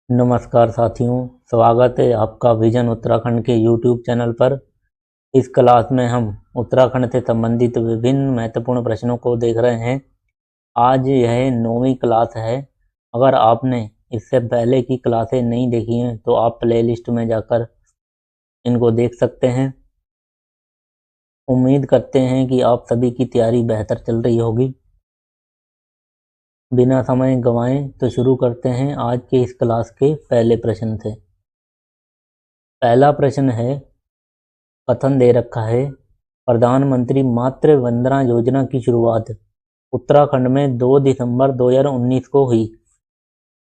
नमस्कार साथियों, स्वागत है आपका विजन उत्तराखंड के YouTube चैनल पर। इस क्लास में हम उत्तराखंड से संबंधित विभिन्न महत्वपूर्ण प्रश्नों को देख रहे हैं। आज यह 9वीं क्लास है। अगर आपने इससे पहले की क्लासें नहीं देखी हैं तो आप प्लेलिस्ट में जाकर इनको देख सकते हैं। उम्मीद करते हैं कि आप सभी की तैयारी बेहतर चल रही होगी। बिना समय गंवाएं तो शुरू करते हैं आज के इस क्लास के पहले प्रश्न से। पहला प्रश्न है, कथन दे रखा है, प्रधानमंत्री मातृ वंदना योजना की शुरुआत उत्तराखंड में 2 दिसंबर 2019 को हुई।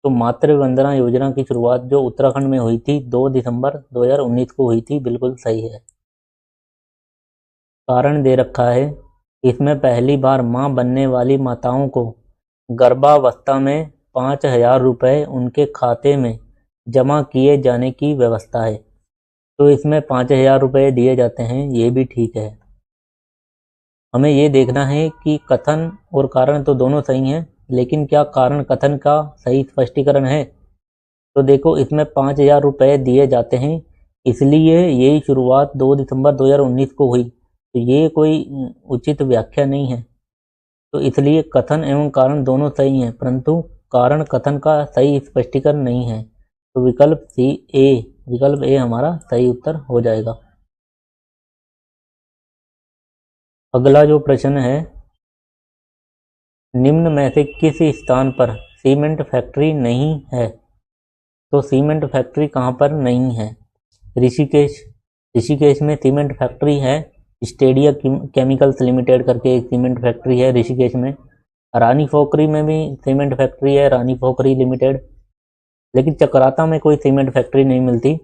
तो मातृ वंदना योजना की शुरुआत जो उत्तराखंड में हुई थी 2 दिसंबर 2019 को हुई थी, बिल्कुल सही है। कारण दे रखा है, इसमें पहली बार मां बनने वाली माताओं को गर्भावस्था में 5,000 रुपये उनके खाते में जमा किए जाने की व्यवस्था है। तो इसमें 5,000 रुपये दिए जाते हैं, ये भी ठीक है। हमें ये देखना है कि कथन और कारण तो दोनों सही हैं, लेकिन क्या कारण कथन का सही स्पष्टीकरण है? तो देखो, इसमें 5,000 रुपये दिए जाते हैं, इसलिए यही शुरुआत 2 दिसंबर 2019 को हुई। तो ये कोई उचित व्याख्या नहीं है। तो इसलिए कथन एवं कारण दोनों सही हैं, परंतु कारण कथन का सही स्पष्टीकरण नहीं है। तो विकल्प ए हमारा सही उत्तर हो जाएगा। अगला जो प्रश्न है, निम्न में से किस स्थान पर सीमेंट फैक्ट्री नहीं है? तो सीमेंट फैक्ट्री कहाँ पर नहीं है? ऋषिकेश में सीमेंट फैक्ट्री है। स्टेडिया केमिकल्स लिमिटेड करके एक सीमेंट फैक्ट्री है ऋषिकेश में। रानी पोखरी में भी सीमेंट फैक्ट्री है, रानी पोखरी लिमिटेड। लेकिन चक्राता में कोई सीमेंट फैक्ट्री नहीं मिलती।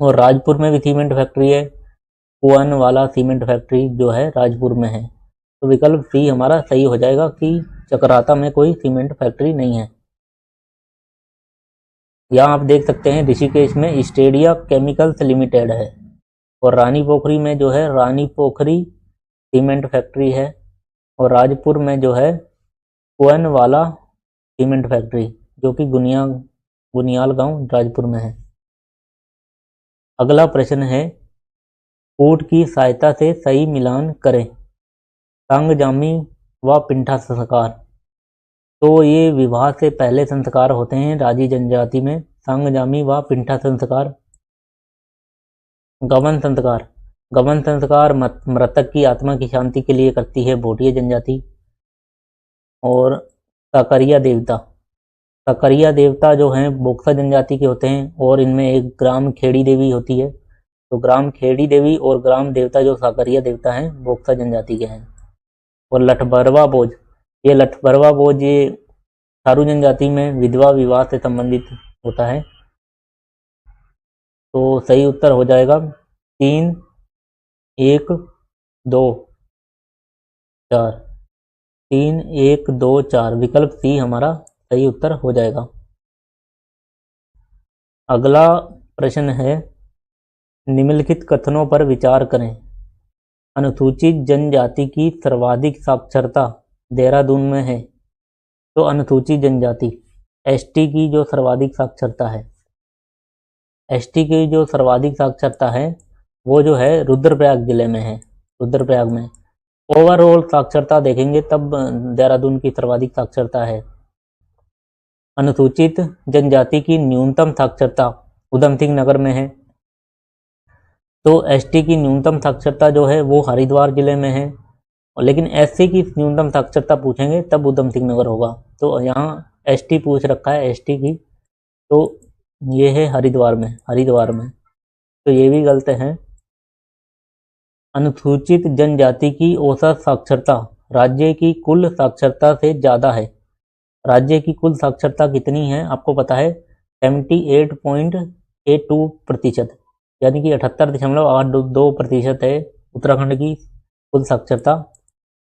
और राजपुर में भी सीमेंट फैक्ट्री है, कुआन वाला सीमेंट फैक्ट्री जो है राजपुर में है। तो विकल्प सी हमारा सही हो जाएगा कि चक्राता में कोई सीमेंट फैक्ट्री नहीं है। यहाँ आप देख सकते हैं ऋषिकेश में स्टेडिया केमिकल्स लिमिटेड है, और रानी पोखरी में जो है रानी पोखरी सीमेंट फैक्ट्री है, और राजपुर में जो है कुआन वाला सीमेंट फैक्ट्री जो कि गुनियाल गांव राजपुर में है। अगला प्रश्न है, कूट की सहायता से सही मिलान करें। सांगजामी व पिंठा संस्कार। तो ये विवाह से पहले संस्कार होते हैं राजी जनजाति में, सांगजामी व पिंठा संस्कार। गमन संस्कार मृतक की आत्मा की शांति के लिए करती है भोटिया जनजाति। और सकरिया देवता जो हैं बोक्सा जनजाति के होते हैं, और इनमें एक ग्राम खेड़ी देवी होती है। तो ग्राम खेड़ी देवी और ग्राम देवता जो साकरिया देवता हैं बोक्सा जनजाति के हैं। और लठबरवा बोझ, ये थारू जनजाति में विधवा विवाह से संबंधित होता है। तो सही उत्तर हो जाएगा 3, 1, 2, 4। 3, 1, 2, 4 विकल्प सी हमारा सही उत्तर हो जाएगा। अगला प्रश्न है, निम्नलिखित कथनों पर विचार करें। अनुसूचित जनजाति की सर्वाधिक साक्षरता देहरादून में है। तो अनुसूचित जनजाति एसटी की जो सर्वाधिक साक्षरता है, वो जो है रुद्रप्रयाग जिले में है। रुद्रप्रयाग में ओवरऑल साक्षरता देखेंगे तब देहरादून की सर्वाधिक साक्षरता है। अनुसूचित जनजाति की न्यूनतम साक्षरता उधम सिंह नगर में है। तो एसटी की न्यूनतम साक्षरता जो है वो हरिद्वार जिले में है, लेकिन एससी की न्यूनतम साक्षरता पूछेंगे तब उधम सिंह नगर होगा। तो यहाँ एसटी पूछ रखा है, एसटी की, तो ये है हरिद्वार में। तो ये भी गलत है। अनुसूचित जनजाति की औसत साक्षरता राज्य की कुल साक्षरता से ज़्यादा है। राज्य की कुल साक्षरता कितनी है आपको पता है? 78.82%, यानी कि 78.82% है उत्तराखंड की कुल साक्षरता,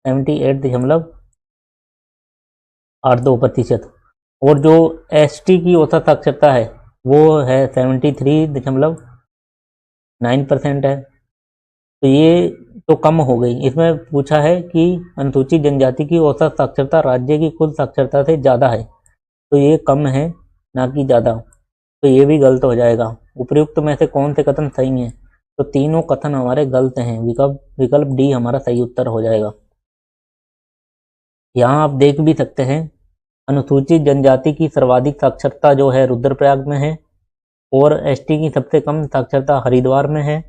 78.82%। और जो एसटी की औसत साक्षरता है वो है 73.9% है। तो ये तो कम हो गई। इसमें पूछा है कि अनुसूचित जनजाति की औसत साक्षरता राज्य की कुल साक्षरता से ज़्यादा है, तो ये कम है ना कि ज़्यादा। तो ये भी गलत हो जाएगा। उपयुक्त में से कौन से कथन सही हैं? तो तीनों कथन हमारे गलत हैं। विकल्प डी हमारा सही उत्तर हो जाएगा। यहाँ आप देख भी सकते हैं, अनुसूचित जनजाति की सर्वाधिक साक्षरता जो है रुद्रप्रयाग में है, और एसटी की सबसे कम साक्षरता हरिद्वार में है।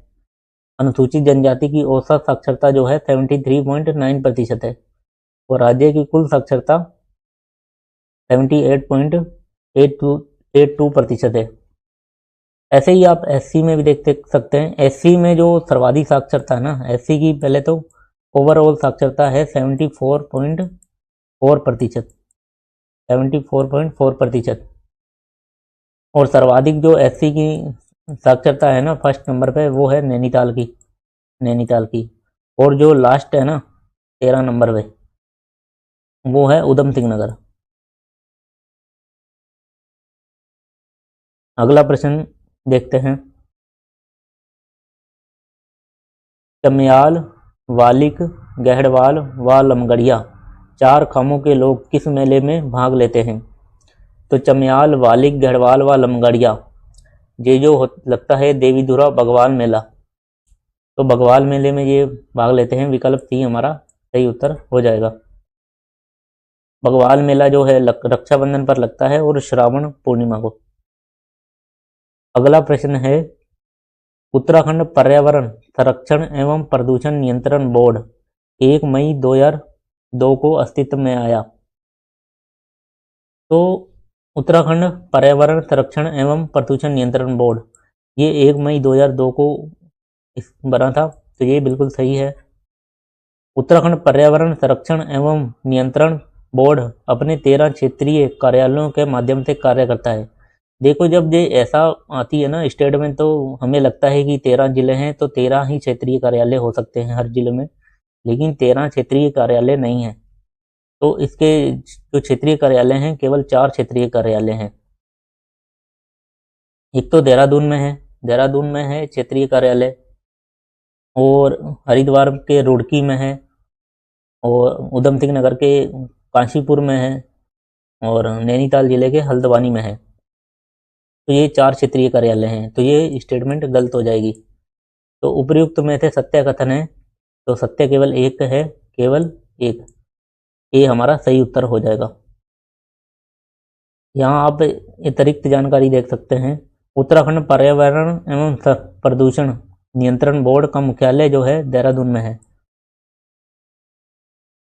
अनुसूचित जनजाति की औसत साक्षरता जो है 73.9% है, और राज्य की कुल साक्षरता 78.82% है। ऐसे ही आप एससी में भी देख सकते हैं। एससी में जो सर्वाधिक साक्षरता है ना, एससी की पहले तो ओवरऑल साक्षरता है 74.4%, 74.4%। और सर्वाधिक जो एससी की साक्षरता है ना, फर्स्ट नंबर पे वो है नैनीताल की। और जो लास्ट है ना 13 नंबर पे, वो है उधम सिंह नगर। अगला प्रश्न देखते हैं। चमयाल, वालिक, गहड़वाल व लमगड़िया 4 खामों के लोग किस मेले में भाग लेते हैं? तो चमयाल, वालिक, गहड़वाल व लमगड़िया, ये जो लगता है देवीधुरा बगवाल मेला, तो बगवाल मेले में ये भाग लेते हैं। विकल्प सी हमारा सही उत्तर हो जाएगा। बगवाल मेला जो है रक्षाबंधन पर लगता है और श्रावण पूर्णिमा को। अगला प्रश्न है, उत्तराखंड पर्यावरण संरक्षण एवं प्रदूषण नियंत्रण बोर्ड 1 मई 2002 को अस्तित्व में आया। तो उत्तराखंड पर्यावरण संरक्षण एवं प्रदूषण नियंत्रण बोर्ड ये 1 मई 2002 को बना था, तो ये बिल्कुल सही है। उत्तराखंड पर्यावरण संरक्षण एवं नियंत्रण बोर्ड अपने 13 क्षेत्रीय कार्यालयों के माध्यम से कार्य करता है। देखो, जब ये ऐसा आती है ना स्टेट में, तो हमें लगता है कि 13 जिले हैं तो 13 ही क्षेत्रीय कार्यालय हो सकते हैं हर जिले में, लेकिन 13 क्षेत्रीय कार्यालय नहीं है। तो इसके जो क्षेत्रीय कार्यालय हैं, केवल 4 क्षेत्रीय कार्यालय हैं। एक तो देहरादून में है क्षेत्रीय कार्यालय, और हरिद्वार के रुड़की में है, और उधम सिंह नगर के काशीपुर में है, और नैनीताल जिले के हल्द्वानी में है। तो ये 4 क्षेत्रीय कार्यालय हैं, तो ये स्टेटमेंट गलत हो जाएगी। तो उपयुक्त में से सत्य कथन है, तो सत्य केवल एक है, केवल एक। ये हमारा सही उत्तर हो जाएगा। यहाँ आप अतिरिक्त जानकारी देख सकते हैं। उत्तराखंड पर्यावरण एवं प्रदूषण नियंत्रण बोर्ड का मुख्यालय जो है देहरादून में है।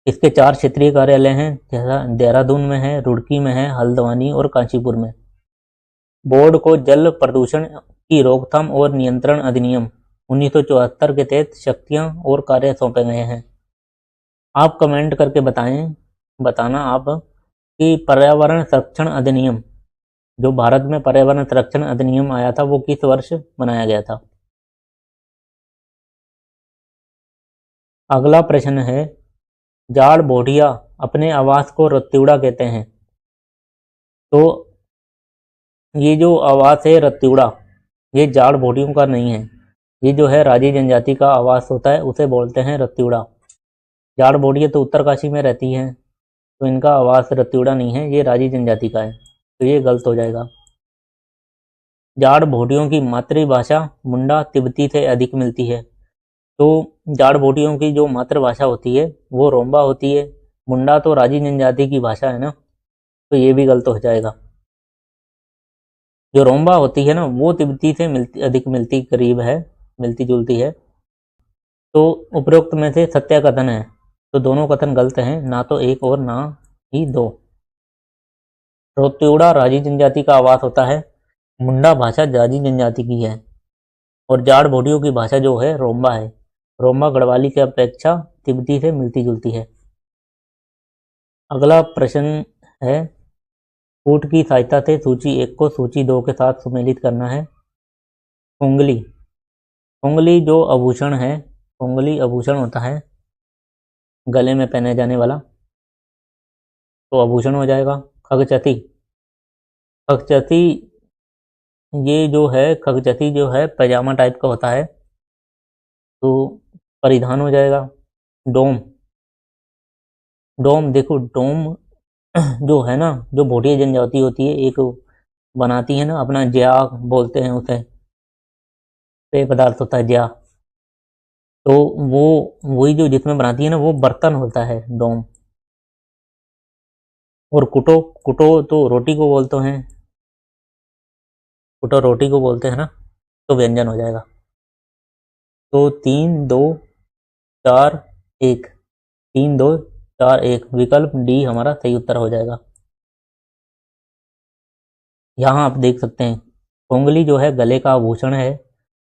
इसके 4 क्षेत्रीय कार्यालय हैं, जैसा देहरादून में है, रुड़की में है, हल्द्वानी और काशीपुर में। बोर्ड को जल प्रदूषण की रोकथाम और नियंत्रण अधिनियम 1974 के तहत शक्तियां और कार्य सौंपे गए हैं। आप कमेंट करके बताना आप कि पर्यावरण संरक्षण अधिनियम, जो भारत में पर्यावरण संरक्षण अधिनियम आया था, वो किस वर्ष बनाया गया था। अगला प्रश्न है, जाड़ भोटिया अपने आवास को रत्तिउड़ा कहते हैं। तो ये जो आवास है रत्तिउड़ा, ये जाड़ भोटियों का नहीं है। ये जो है राजी जनजाति का आवास होता है, उसे बोलते हैं रत्तिउड़ा। जाड़ भोटिया तो उत्तरकाशी में रहती हैं, तो इनका आवास रत्तिउड़ा नहीं है, ये राजी जनजाति का है, तो ये गलत हो जाएगा। जाड़ भोटियों की मातृभाषा मुंडा तिब्बती से अधिक मिलती है। तो जाड़ भोटियों की जो मातृभाषा होती है वो रोम्बा होती है। मुंडा तो राजी जनजाति की भाषा है ना, तो ये भी गलत हो जाएगा। जो रोम्बा होती है ना, वो तिब्बती से अधिक मिलती जुलती है। तो उपरोक्त में से सत्य कथन है, तो दोनों कथन गलत हैं, ना तो एक और ना ही दो। रत्तिउड़ा राजी जनजाति का आवास होता है, मुंडा भाषा राजी जनजाति की है, और जाड़ भोटियों की भाषा जो है रोम्बा है। रोम्बा गढ़वाली की अपेक्षा तिब्बती से मिलती जुलती है। अगला प्रश्न है, कूट की सहायता से सूची 1 को सूची 2 के साथ सुमेलित करना है। उंगली, उंगली जो आभूषण है, उंगली आभूषण होता है गले में पहने जाने वाला, तो आभूषण हो जाएगा। खगचती, खगचती ये जो है खगचती जो है पैजामा टाइप का होता है, तो परिधान हो जाएगा। डोम, डोम देखो, डोम जो है ना, जो भोटिया जनजाति होती है, एक बनाती है ना, अपना ज्या बोलते हैं उसे, पेय पदार्थ होता है ज्या, तो वो वही जो जिसमें बनाती है ना, वो बर्तन होता है डोम। और कुटो, कुटो तो रोटी को बोलते हैं, कुटो रोटी को बोलते हैं ना, तो व्यंजन हो जाएगा। तो 3 2 4 1, 3 2 4 1, विकल्प डी हमारा सही उत्तर हो जाएगा। यहाँ आप देख सकते हैं, उंगली जो है गले का आभूषण है।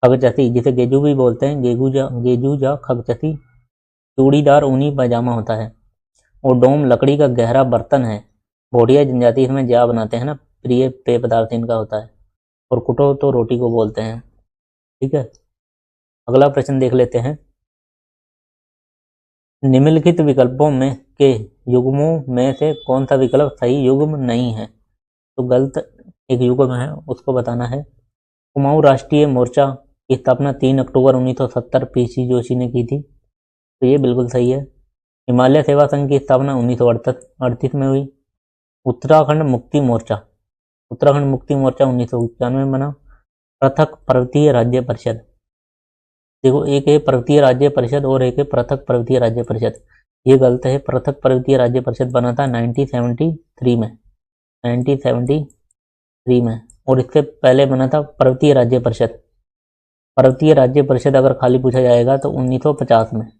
खगचसी, जिसे गेजू भी बोलते हैं, गेजू या खगचसी चूड़ीदार ऊनी पैजामा होता है। और डोम लकड़ी का गहरा बर्तन है। भोटिया जनजाति इसमें ज्या बनाते हैं ना, प्रिय पेय पदार्थ इनका होता है। और कुटो तो रोटी को बोलते हैं। ठीक है, अगला प्रश्न देख लेते हैं। निम्नलिखित विकल्पों में के युग्मों में से कौन सा विकल्प सही युग्म नहीं है? तो गलत एक युग्म है, उसको बताना है। कुमाऊं राष्ट्रीय मोर्चा की स्थापना 3 अक्टूबर 1970 पीसी जोशी ने की थी, तो ये बिल्कुल सही है। हिमालय सेवा संघ की स्थापना 1938 में हुई। उत्तराखंड मुक्ति मोर्चा, उत्तराखंड मुक्ति मोर्चा 1991 में बना। पृथक पर्वतीय राज्य परिषद, देखो एक है पर्वतीय राज्य परिषद और एक है पृथक पर्वतीय राज्य परिषद, ये गलत है। पृथक पर्वतीय राज्य परिषद बना था 1973 में, 1973 में। और इससे पहले बना था पर्वतीय राज्य परिषद। पर्वतीय राज्य परिषद अगर खाली पूछा जाएगा तो 1950 में,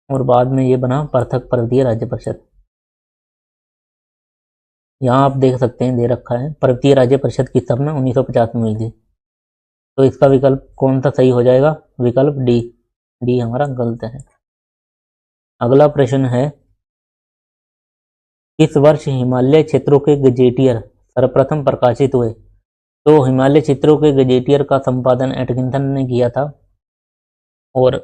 और बाद में ये बना पृथक पर्वतीय राज्य परिषद। यहाँ आप देख सकते हैं, दे रखा है पर्वतीय राज्य परिषद की स्थापना 1950 में हुई थी। तो इसका विकल्प कौन सा सही हो जाएगा? विकल्प डी, डी हमारा गलत है। अगला प्रश्न है, किस वर्ष हिमालय क्षेत्रों के गजेटियर सर्वप्रथम प्रकाशित हुए? तो हिमालय क्षेत्रों के गजेटियर का संपादन एटकिंसन ने किया था, और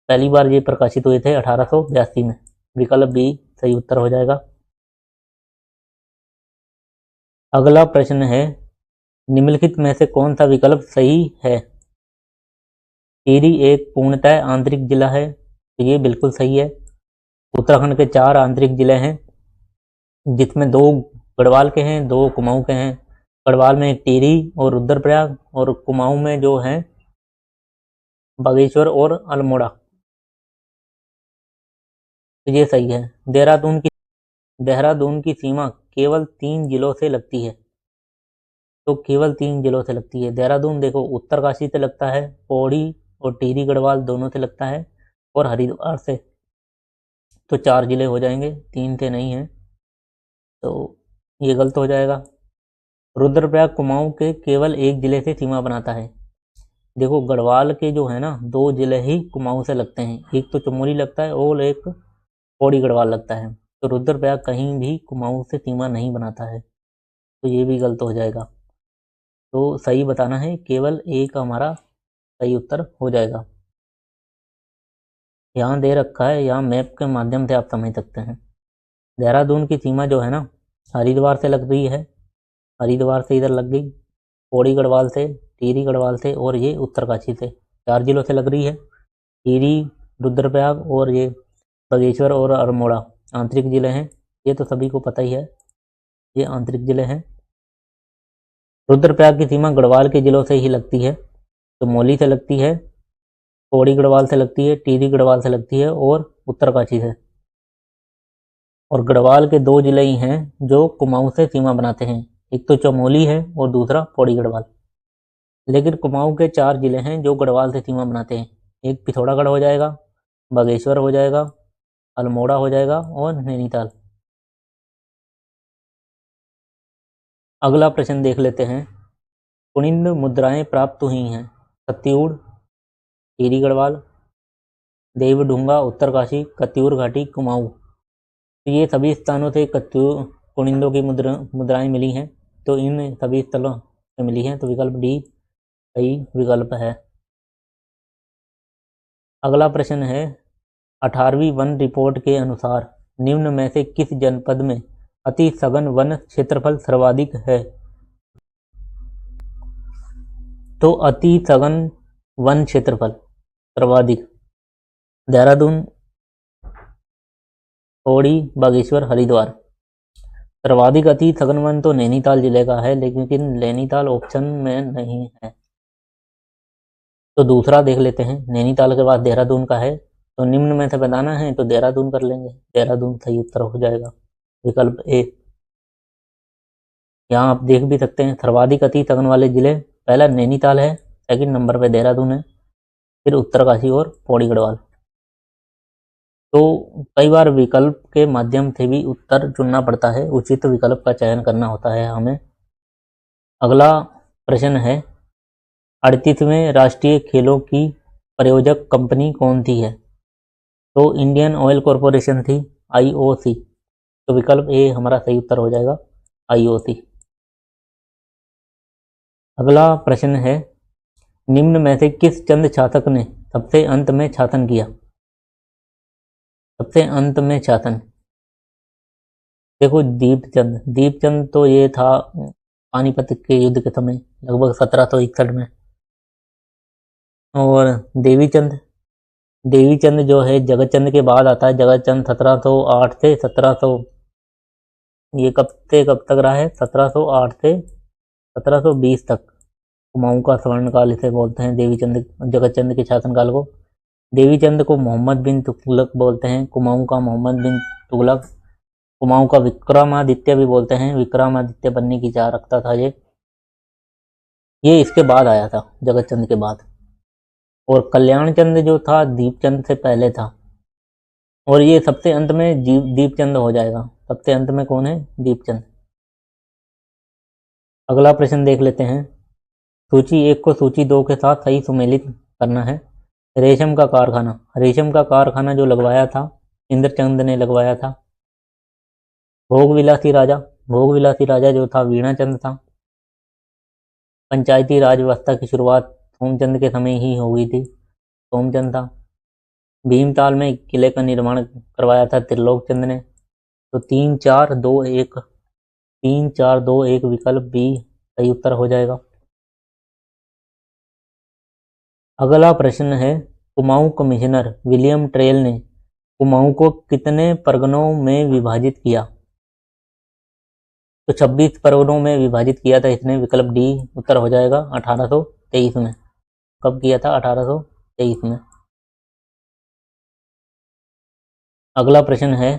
पहली बार ये प्रकाशित हुए थे 1882 में। विकल्प बी सही उत्तर हो जाएगा। अगला प्रश्न है, निम्नलिखित में से कौन सा विकल्प सही है? टिहरी एक पूर्णतः आंतरिक जिला है, तो ये बिल्कुल सही है। उत्तराखंड के 4 आंतरिक जिले हैं, जिसमें 2 गढ़वाल के हैं, 2 कुमाऊं के हैं। गढ़वाल में एक टिहरी और रुद्रप्रयाग, और कुमाऊं में जो है बागेश्वर और अल्मोड़ा, तो ये सही है। देहरादून की सीमा केवल 3 जिलों से लगती है, तो केवल 3 जिलों से लगती है। देहरादून देखो उत्तरकाशी से लगता है, पौड़ी और टिहरी गढ़वाल दोनों से लगता है, और हरिद्वार से। तो 4 जिले हो जाएंगे, 3 से नहीं है, तो ये गलत हो जाएगा। रुद्रप्रयाग कुमाऊं के केवल 1 जिले से सीमा बनाता है। देखो गढ़वाल के जो है ना, 2 जिले ही कुमाऊं से लगते हैं, एक तो चमोली लगता है और एक पौड़ी गढ़वाल लगता है। तो रुद्रप्रयाग कहीं भी कुमाऊं से सीमा नहीं बनाता है, तो ये भी गलत हो जाएगा। तो सही बताना है, केवल एक हमारा सही उत्तर हो जाएगा। यहाँ दे रखा है, यहाँ मैप के माध्यम से आप समझ सकते हैं। देहरादून की सीमा जो है ना, हरिद्वार से लग रही है, हरिद्वार से इधर लग गई, पौड़ी गढ़वाल से, टिहरी गढ़वाल से, और ये उत्तरकाशी से। 4 जिलों से लग रही है। टिहरी, रुद्रप्रयाग और ये बागेश्वर और अल्मोड़ा आंतरिक जिले हैं, ये तो सभी को पता ही है, ये आंतरिक जिले हैं। रुद्रप्रयाग की सीमा गढ़वाल के जिलों से ही लगती है, तो मौली से लगती है, पौड़ी गढ़वाल से लगती है, टिहरी गढ़वाल से लगती है, और उत्तरकाशी से। और गढ़वाल के 2 जिले ही हैं जो कुमाऊं से सीमा बनाते हैं, एक तो चमोली है और दूसरा पौड़ी गढ़वाल। लेकिन कुमाऊं के 4 जिले हैं जो गढ़वाल से सीमा बनाते हैं, एक पिथौरागढ़ हो जाएगा, बागेश्वर हो जाएगा, अल्मोड़ा हो जाएगा, और नैनीताल। अगला प्रश्न देख लेते हैं। कुनिंद मुद्राएं प्राप्त हुई हैं कत्यूड़, टिहरी गढ़वाल, देवढुंगा उत्तरकाशी, कत्यूर घाटी कुमाऊं। तो ये सभी स्थानों से कुनिंदों की मुद्राएं मिली हैं, तो इन सभी स्थलों से मिली हैं, तो विकल्प डी सही विकल्प है। अगला प्रश्न है, 18वीं वन रिपोर्ट के अनुसार निम्न में से किस जनपद में अति सघन वन क्षेत्रफल सर्वाधिक है? तो अति सघन वन क्षेत्रफल सर्वाधिक देहरादून, पौड़ी, बागेश्वर, हरिद्वार। सर्वाधिक अति सघन वन तो नैनीताल जिले का है, लेकिन नैनीताल ऑप्शन में नहीं है। तो दूसरा देख लेते हैं। नैनीताल के बाद देहरादून का है, तो निम्न में से बताना है तो देहरादून कर लेंगे। देहरादून सही उत्तर हो जाएगा, विकल्प ए। यहाँ आप देख भी सकते हैं सर्वाधिक अति सघन वाले जिले, पहला नैनीताल है, सेकंड नंबर पे देहरादून है, फिर उत्तरकाशी और पौड़ी गढ़वाल। तो कई बार विकल्प के माध्यम से भी उत्तर चुनना पड़ता है, उचित विकल्प का चयन करना होता है हमें। अगला प्रश्न है, 38वें राष्ट्रीय खेलों की प्रायोजक कंपनी कौन सी है? तो इंडियन ऑयल कॉरपोरेशन थी, IOC। तो विकल्प ए हमारा सही उत्तर हो जाएगा, IOC। अगला प्रश्न है, निम्न में से किस चंद शासक ने सबसे अंत में शासन किया? सबसे अंत में शासन, देखो दीपचंद तो ये था पानीपत के युद्ध के समय, लगभग 1761 में। और देवीचंद जो है जगतचंद के बाद आता है। जगतचंद 1708 से 1700, ये कब से कब तक रहा है? 1708 से 1720 तक। कुमाऊं का स्वर्णकाल इसे बोलते हैं, जगतचंद के शासनकाल को। देवीचंद को मोहम्मद बिन तुगलक बोलते हैं, कुमाऊं का मोहम्मद बिन तुगलक। कुमाऊं का विक्रमादित्य भी बोलते हैं, विक्रमादित्य बनने की चाह रखता था ये इसके बाद आया था, जगतचंद के बाद। और कल्याणचंद जो था दीपचंद से पहले था, और ये सबसे अंत में दीपचंद हो जाएगा। सबसे अंत में कौन है? दीपचंद। अगला प्रश्न देख लेते हैं। सूची 1 को सूची 2 के साथ सही सुमेलित करना है। रेशम का कारखाना जो लगवाया था, इंद्रचंद ने लगवाया था। भोगविलासी राजा जो था, वीणाचंद था। पंचायती राज व्यवस्था की शुरुआत सोमचंद के समय ही हो गई थी, सोमचंद था। भीमताल में किले का निर्माण करवाया था त्रिलोकचंद ने। तो 3 4 2 1 विकल्प बी सही उत्तर हो जाएगा। अगला प्रश्न है, कुमाऊं कमिश्नर विलियम ट्रेल ने कुमाऊं को कितने परगनों में विभाजित किया? तो 26 परगनों में विभाजित किया था इसने, विकल्प डी उत्तर हो जाएगा 1823 में। कब किया था? 1823 में। अगला प्रश्न है,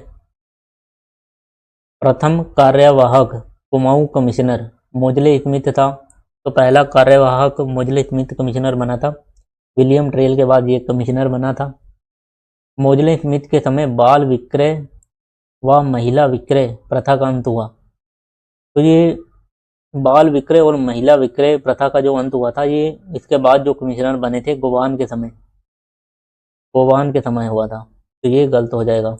प्रथम कार्यवाहक कुमाऊं कमिश्नर मोजले स्मिथ था। तो पहला कार्यवाहक मोजले स्मिथ कमिश्नर बना था, विलियम ट्रेल के बाद ये कमिश्नर बना था। मोजले स्मिथ के समय बाल विक्रय व महिला विक्रय प्रथा का अंत हुआ। तो ये बाल विक्रय और महिला विक्रय प्रथा का जो अंत हुआ था, ये इसके बाद जो कमिश्नर बने थे गोवान के समय हुआ था। तो ये गलत हो जाएगा,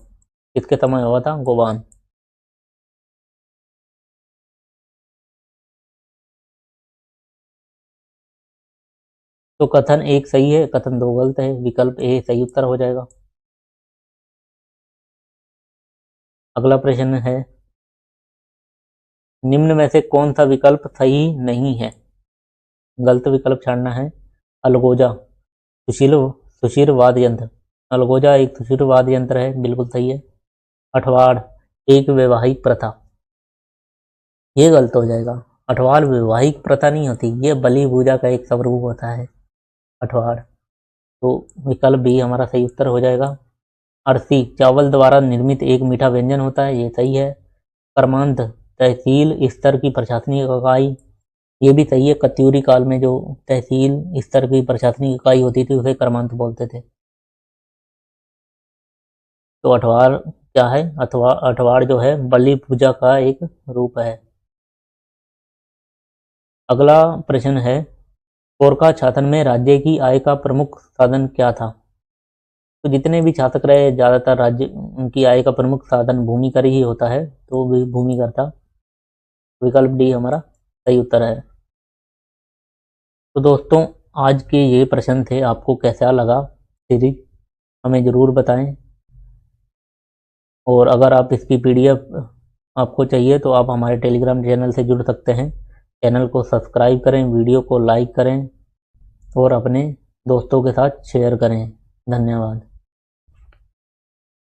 किसके समय हुआ था? गोवान। तो कथन 1 सही है, कथन 2 गलत है, विकल्प ए सही उत्तर हो जाएगा। अगला प्रश्न है, निम्न में से कौन सा विकल्प सही नहीं है? गलत विकल्प छाड़ना है। अलगोजा सुशील वाद्य यंत्र, अलगोजा एक सुशील वाद्य यंत्र है, बिल्कुल सही है। अठवाड़ एक वैवाहिक प्रथा, ये गलत हो जाएगा। अठवाड़ वैवाहिक प्रथा नहीं होती, ये बलि पूजा का एक स्वरूप होता है अठवाड़। तो विकल्प बी हमारा सही उत्तर हो जाएगा। अरसी चावल द्वारा निर्मित एक मीठा व्यंजन होता है, ये सही है। कर्मांत तहसील स्तर की प्रशासनिक इकाई, ये भी सही है। कत्यूरी काल में जो तहसील स्तर की प्रशासनिक इकाई होती थी उसे कर्मांत बोलते थे। तो अठवाड़ क्या है? अठवाड़ जो है बलि पूजा का एक रूप है। अगला प्रश्न है, गोरखा शासन में राज्य की आय का प्रमुख साधन क्या था? तो जितने भी शासक रहे, ज्यादातर राज्य उनकी आय का प्रमुख साधन भूमि कर ही होता है, तो भी भूमि कर था। विकल्प डी हमारा सही उत्तर है। तो दोस्तों, आज के ये प्रश्न थे, आपको कैसा लगा सीरीज हमें ज़रूर बताएं। और अगर आप इसकी PDF आपको चाहिए तो आप हमारे टेलीग्राम चैनल से जुड़ सकते हैं। चैनल को सब्सक्राइब करें, वीडियो को लाइक करें और अपने दोस्तों के साथ शेयर करें। धन्यवाद।